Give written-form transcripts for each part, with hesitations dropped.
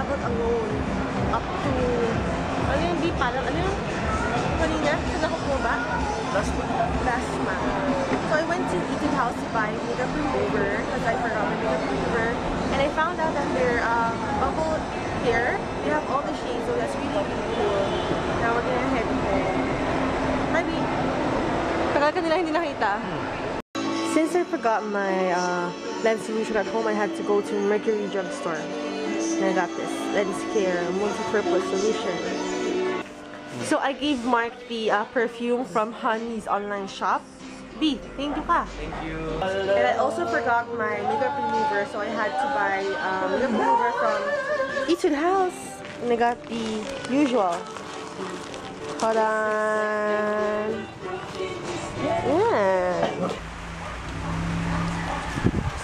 traveled alone up to, ano yung di parang, ano yung kanina? Saan ako bumaba? Last month. So I went to Etude House to buy makeup remover because I forgot my makeup remover, and I found out that their bubble hair, they have all the shades, so that's really cool. Now we're gonna head home. Maybe. Tagal ka nila hindi nakita. Since I forgot my lens solution at home, I had to go to Mercury Drugstore. And I got this Lens Care multi-purpose solution. So I gave Mark the perfume from Honey's online shop. B, thank you ka. Thank you. And I also forgot my makeup remover, so I had to buy makeup remover from Etude House. And I got the usual. Hold on. Yeah.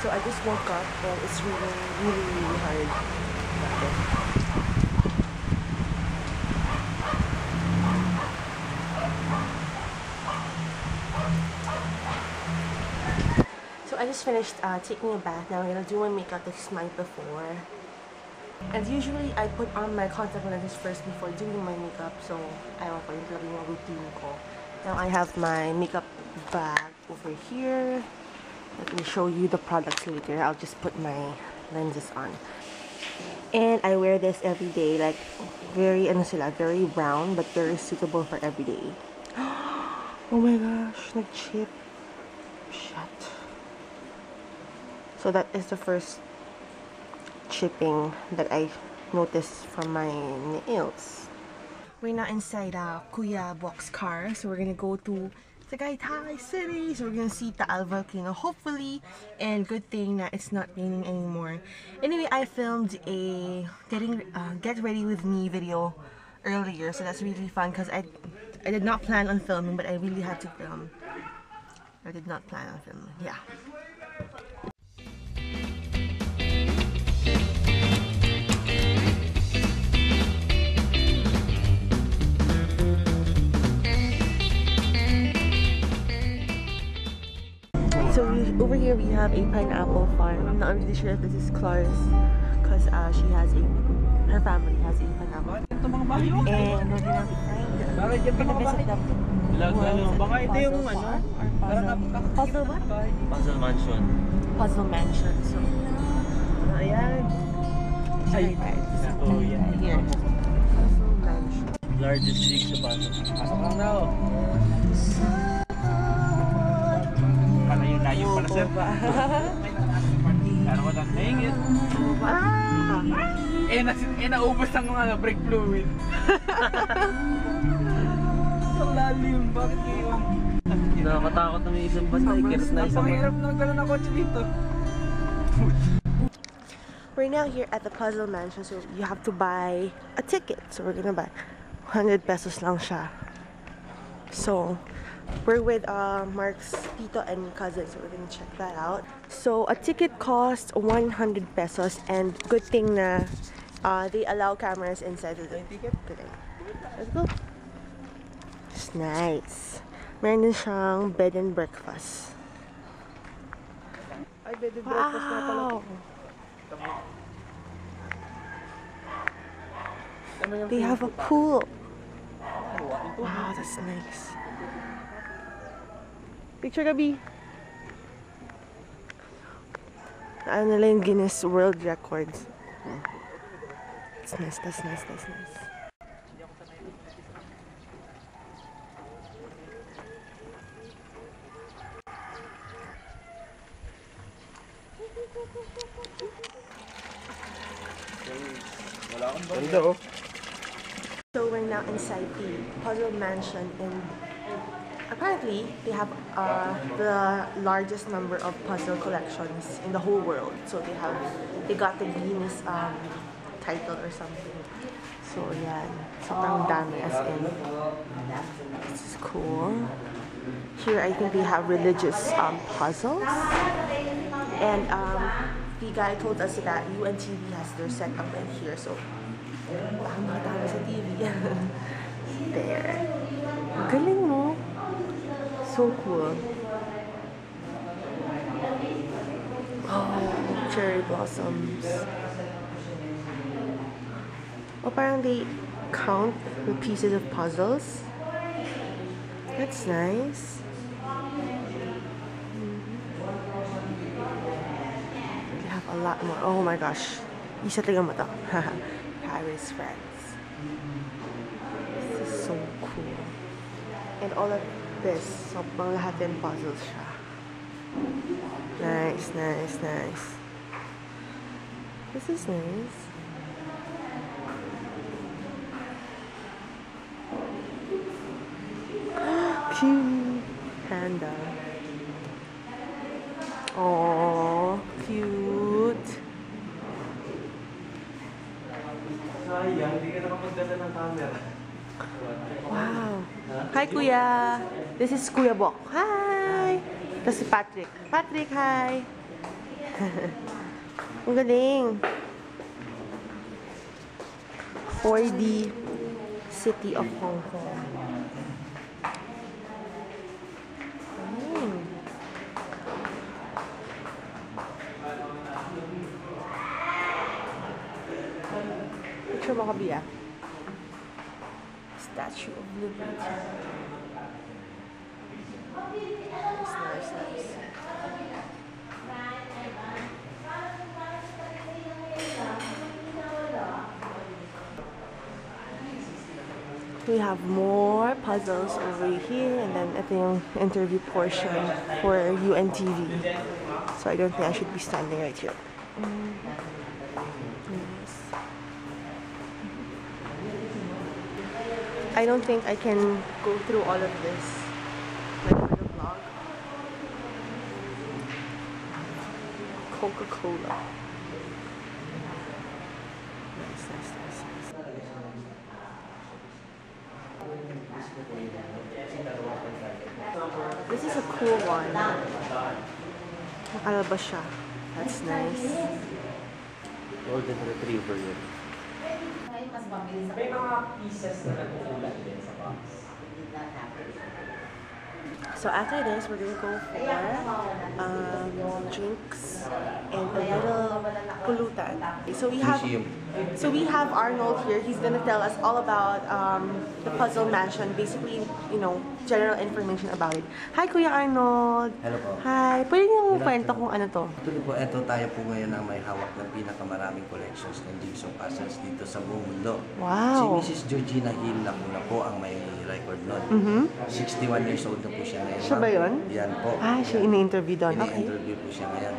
So I just woke up and it's really hard. So I just finished taking a bath. Now I'm gonna do my makeup. This is mine before. And usually I put on my contact lenses first before doing my makeup. So I don't know if yung routine ko. Now I have my makeup bag over here. Let me show you the products later. I'll just put my lenses on. And I wear this every day. Like very very round but very suitable for every day. Oh my gosh, like chip. Shut. So that is the first chipping that I noticed from my nails. We're now inside Kuya Box car, so we're gonna go to Tagaytay City. So we're gonna see Taal volcano, hopefully, and good thing that it's not raining anymore. Anyway, I filmed a get ready with me video earlier, so that's really fun because I did not plan on filming, but I really had to film. I did not plan on filming. Yeah. So over here we have a pineapple farm. I'm not really sure if this is Clara's, because her family has a pineapple. And we're gonna visit them. Baka ito yung ano? Puzzle what? Puzzle Mansion. Puzzle Mansion. So, ayan. Ay, Oh, yeah. Here. Puzzle Mansion. Largest shake sa puzzle. Pasok lang daw. Layo pala sir. Ano ko lang naingit? Naubos ang mga brake fluid. Ang lalim, bakit ngayon? Nakakatakot na may isang basta, ikirit na isang mahirap na gano'n ako dito. We're now here at the Puzzle Mansion, so you have to buy a ticket. So we're gonna buy 100 pesos lang siya. So we're with Mark's tito and cousin, so we're gonna check that out. So a ticket costs 100 pesos, and good thing na they allow cameras inside of the ticket. Let's go. It's nice. Meron din siyang bed and breakfast. Ay, bed and breakfast na pala. They have a pool. Wow, that's nice. Picture Gabi. Ano nila yung Guinness World Records. That's nice, that's nice, that's nice. Ganda oh. So we're now inside the Puzzle Mansion, and apparently they have the largest number of puzzle collections in the whole world. So they got the Guinness title or something. So yeah, sobrang dami as in. This is cool. Here I think they have religious puzzles, and the guy told us that UNTV has their setup in here. So baka makatama sa TV. There. Galing mo. So cool. Oh, cherry blossoms. O parang they count the pieces of puzzles. That's nice. They have a lot more. Oh my gosh. Isa tingnan mo to. Paris, France. This is so cool. And all of this, sobrang lahat din puzzles siya. Nice, nice, nice. This is nice. Cute panda. Oh, cute. Sayang, hindi ka nakapagdala ng camera. Wow. Hi, Kuya. This is Kuya Bok. Hi. Tapos si Patrick. Patrick, hi. Ang galing. 4D City of Hong Kong. Picture mo ka, Bia. Statue of Liberty. Nice, nice, nice. We have more puzzles over here, and then ito yung interview portion for UNTV. So I don't think I should be standing right here. Yes. I don't think I can go through all of this like for the vlog. Coca-Cola. Nice, nice, nice, nice. This is a cool one. Nakalabas siya. That's nice. Golden Retriever yun. May mga pieces na nagkukulat din sa box. So after this, we're gonna go for drinks and a little pulutan. So we have Arnold here. He's gonna tell us all about the Puzzle Mansion. Basically, you know, general information about it. Hi, Kuya Arnold. Hello po. Hi. Pwede niyo kwento kung ano to? Tuloy po, eto tayo po ngayon ang may hawak ng pinakamaraming collections ng jigsaw puzzles dito sa buong mundo. Wow. Si Mrs. Georgina Hill na po ang may record nun. 61 years old na po siya ngayon. Siya ba yun? Yan po. Ah, siya ini-interview doon. Okay. Ini-interview po siya ngayon.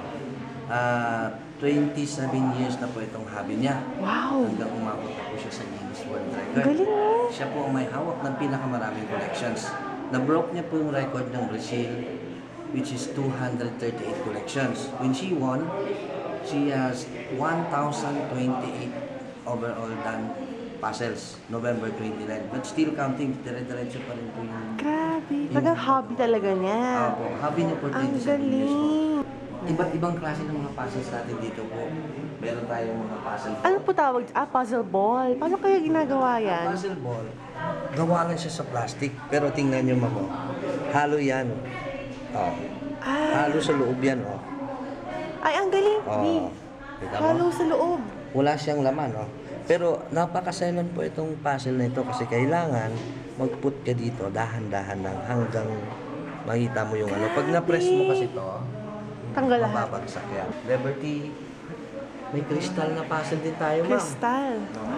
27 years na po itong hobby niya. Wow. Hanggang umabot na po siya sa Guinness World Record. Galing mo. Siya po ang may hawak ng pinakamaraming collections. Na-broke niya po yung record ng Brazil, which is 238 collections. When she won, she has 1,028 overall done puzzles, November 29. But still counting, dire-diretso pa rin po yung... Grabe. Talagang hobby talaga niya. Opo, hobby niya for Ang 27 years po. galing. Iba't ibang klase ng mga puzzles natin dito po. Meron tayong mga puzzle ball. Ano po tawag? Ah, puzzle ball. Paano kaya ginagawa yan? Puzzle ball, gawa lang siya sa plastic. Pero tingnan niyo mo, halo yan. Oh. Halo sa loob yan, oh. Ay, ang galing. Oh. Kita mo? Halo sa loob. Wala siyang laman, oh. Pero napakaselan po itong puzzle na ito kasi kailangan mag-put ka dito dahan-dahan lang hanggang makita mo yung ano. Pag na-press mo kasi ito, Tanggal lahat. mababagsak yan. Liberty, may crystal na puzzle din tayo, ma'am. Crystal.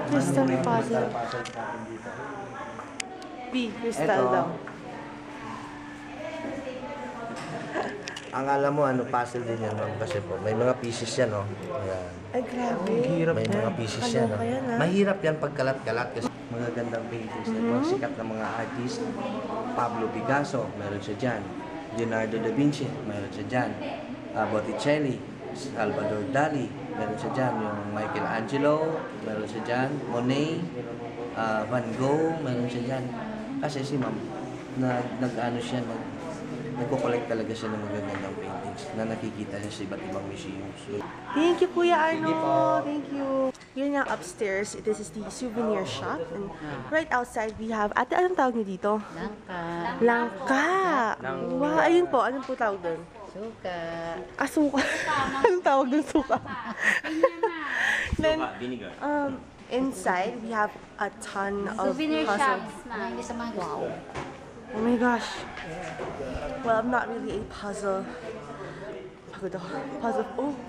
Crystal puzzle. B, crystal Eto. daw. Ang alam mo, ano, puzzle din yan, ma'am, kasi po, may mga pieces yan, oh. Ayan. Ay, grabe. May mga pieces yan, oh. Kaloka yan, ah. Mahirap yan pagkalat-kalat kasi mga gandang paintings na mga sikat na mga artist. Pablo Picasso, meron siya dyan. Leonardo da Vinci, meron siya dyan. Botticelli, Salvador Dali, meron siya dyan. Yung Michelangelo, meron siya dyan. Monet, Van Gogh, meron siya dyan. Kasi si ma'am, nag-ano siya, nagko-collect talaga siya ng magagandang paintings na nakikita niya sa iba't ibang museums. Thank you, Kuya Arnold. Thank you. Here now upstairs, this is the souvenir shop. And right outside, we have... Ate, anong tawag niyo dito? Langka. Wow, ayun po. Anong po tawag doon? Suka. Ah, suka. Anong tawag doon, suka? Suka, vinegar. inside we have a ton of Souvenir puzzle. shops, ma'am. Wow. Oh my gosh. Well, I'm not really a puzzle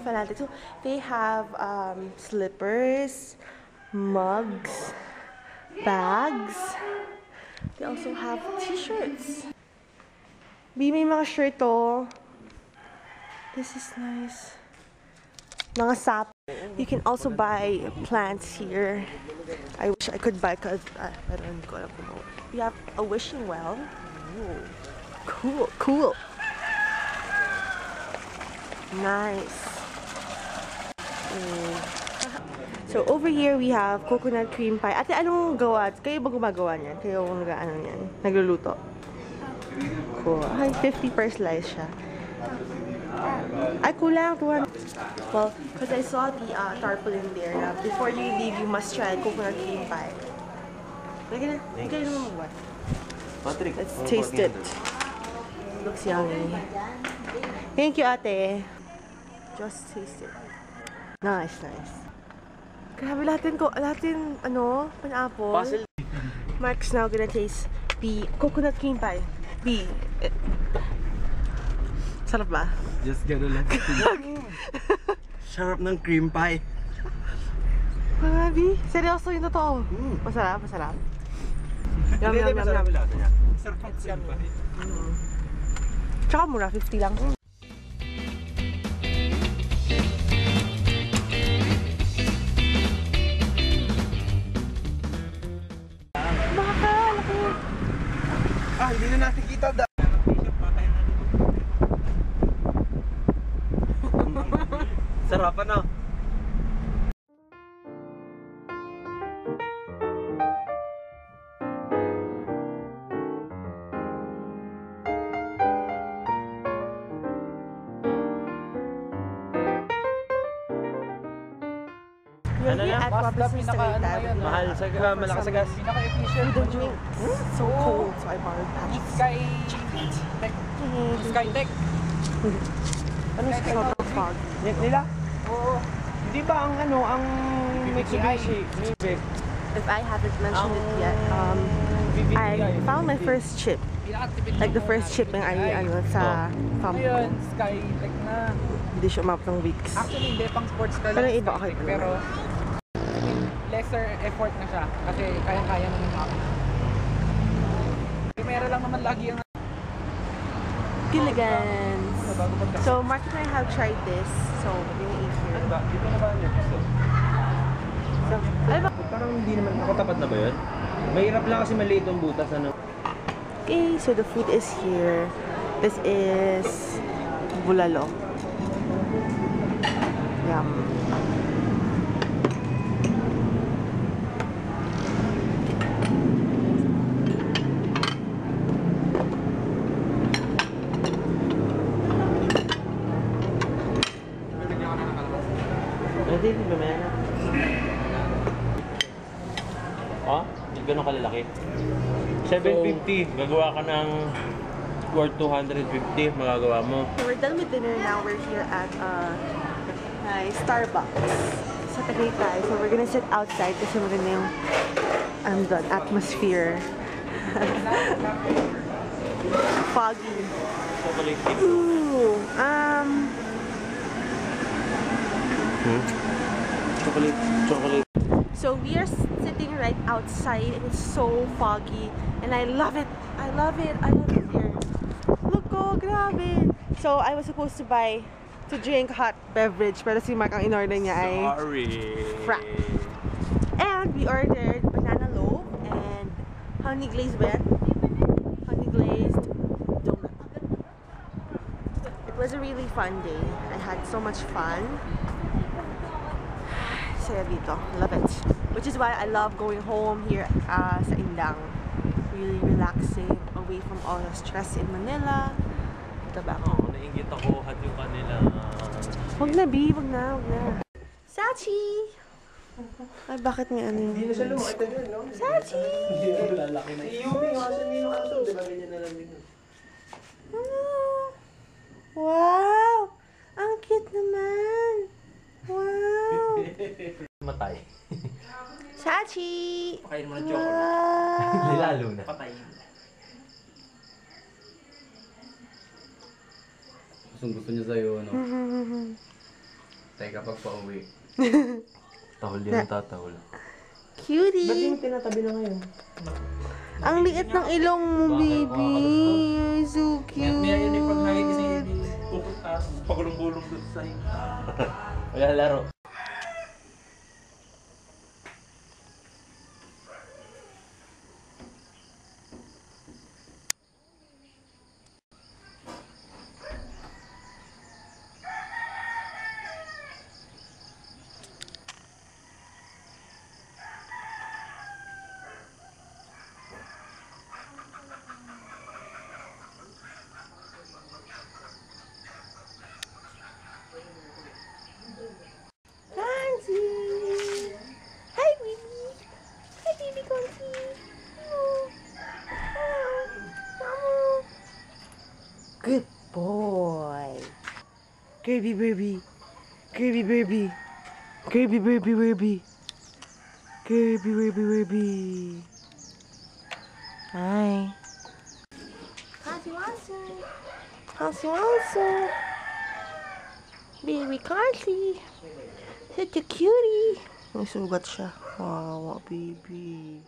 fanatic. So they have slippers, mugs, bags. They also have t-shirts. May mga shirt to. This is nice. Mga sap. You can also buy plants here. I wish I could buy because pero hindi ko alam kung we have a wishing well. Ooh. Cool. Nice. So over here we have coconut cream pie. Ate, anong gawa? Kayo ba gumagawa niyan? Kayo ano niyan? Nagluluto? Cool. Ay, 50 per slice siya. Ay, kulang. 200. Well, because I saw the tarpaulin there na before you leave, you must try coconut cream pie. Lagyan na. Lagyan na mo what? Patrick, Let's taste it. Looks yummy. Thank you, ate. Just taste it. Nice. Grabe, lahat pineapple. Puzzle. Mark's now gonna taste the coconut cream pie. Sarap ba? Just gonna let it go. Sarap ng cream pie. Grabe, seryoso yung totoo. Masarap. Yum. Sarap ang cream pie. Tsaka mura, 50 lang. Hindi na natin kita da. Sarap ano? You're here at Robinson's Tagaytay. Mahal sa malakas sa gas. We don't drink. It's so cold, so I borrowed pants. Skytech. Ano sa sobrang fog? Nila? Oo. Di ba ang Mitsubishi? If I haven't mentioned it yet, I found my first chip. Like the first chip ng sa farm ko. Ngayon, Skytech na. Hindi siya umabot ng weeks. Actually, hindi pang sports car Pero lang iba, okay Skytech, pa pero lesser effort na siya kasi kaya-kaya naman namin. Primera lang naman lagi ang Gilligan's. So Mark and I have tried this. So we're gonna eat here. Ba? Dito na ba niya? So, ay ba? Parang hindi naman nakatapat na ba yun? Mahirap lang kasi maliit yung butas ano. Okay, so the food is here. This is bulalo. Yum. Hindi, mamaya na. Hindi ganun kalalaki. 750, gagawa ka ng worth 250, magagawa mo. So we're done with dinner now. We're here at Starbucks sa Tagaytay. So we're gonna sit outside kasi maganda yung atmosphere. Foggy. Chocolate cake. Ooh, Chocolate. So we are sitting right outside and it's so foggy and I love it. I love it here. Look, oh, grabe. So I was supposed to drink hot beverage pero si Mark ang in-order niya ay frap. And we ordered banana loaf and honey glazed bread. Honey glazed donut. It was a really fun day. I had so much fun. Saya dito. Love it. Which is why I love going home here sa Indang. Really relaxing, away from all the stress in Manila. Diba? Nainggit ako, hat yung kanila. Wag na, B. Wag na. Sachi! Ay, bakit nga ano yun? Hindi na siya lumaki yun, no? Sachi! Hindi na lalaki na. Si Yumi nga siya nino kanto, di ba ganyan na lang din? Wow! Ang cute naman! Wow! Matay. Kachi! Pakain mo ng chocolate. Lalo na. Patayin. Gusto niya sa'yo, ano? Teka, pag pauwi. Tahol din ang tatahol. Cutie! Ba't yung tinatabi na ngayon? Ang liit ng ilong mo, baby. You're so cute. May yun yung pag nakigising yung pupunta, pagulong-gulong doon sa hinga. Wala laro. Kanzi! Hi, baby! Hi, baby Kanzi! Good boy! Kirby baby! Kirby baby! Kirby baby baby! Kirby baby baby! Hi! Kanzi Wansu! Kanzi Wansu! Baby Kanzi! Such a cutie! May sugat siya. Wow, baby.